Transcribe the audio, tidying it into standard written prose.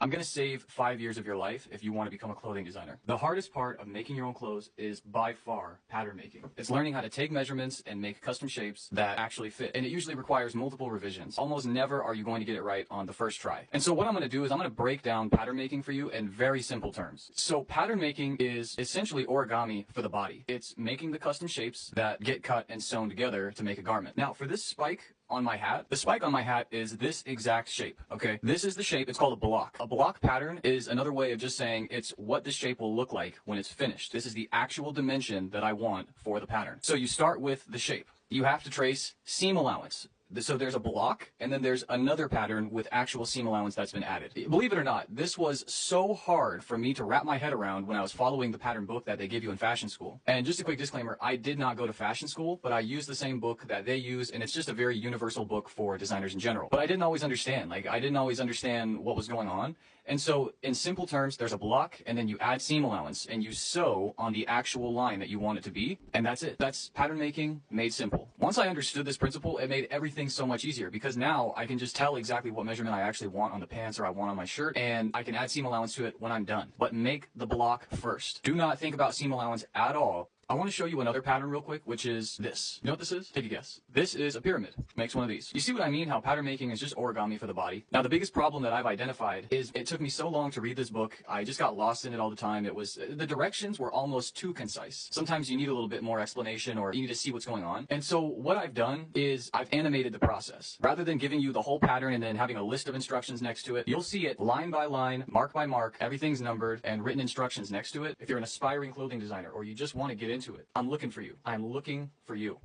I'm gonna save 5 years of your life if you want to become a clothing designer. The hardest part of making your own clothes is by far pattern making. It's learning how to take measurements and make custom shapes that actually fit. And it usually requires multiple revisions. Almost never are you going to get it right on the first try. And so what I'm gonna do is I'm gonna break down pattern making for you in very simple terms. So pattern making is essentially origami for the body. It's making the custom shapes that get cut and sewn together to make a garment. Now for this spike on my hat, the spike on my hat is this exact shape, okay? This is the shape, it's called a block. A block pattern is another way of just saying it's what the shape will look like when it's finished. This is the actual dimension that I want for the pattern. So you start with the shape. You have to trace seam allowance. So there's a block, and then there's another pattern with actual seam allowance that's been added. Believe it or not, this was so hard for me to wrap my head around when I was following the pattern book that they give you in fashion school. And just a quick disclaimer, I did not go to fashion school, but I used the same book that they use, and it's just a very universal book for designers in general. But I didn't always understand. I didn't always understand what was going on. And so, in simple terms, there's a block, and then you add seam allowance, and you sew on the actual line that you want it to be, and that's it. That's pattern making made simple. Once I understood this principle, it made everything so much easier, because now I can just tell exactly what measurement I actually want on the pants or I want on my shirt, and I can add seam allowance to it when I'm done. But make the block first. Do not think about seam allowance at all. I want to show you another pattern real quick, which is this. You know what this is? Take a guess. This is a pyramid. Makes one of these. You see what I mean? How pattern making is just origami for the body. Now, the biggest problem that I've identified is it took me so long to read this book. I just got lost in it all the time. The directions were almost too concise. Sometimes you need a little bit more explanation, or you need to see what's going on. And so what I've done is I've animated the process. Rather than giving you the whole pattern and then having a list of instructions next to it, you'll see it line by line, mark by mark, everything's numbered and written instructions next to it. If you're an aspiring clothing designer or you just want to get into it, I'm looking for you. I'm looking for you.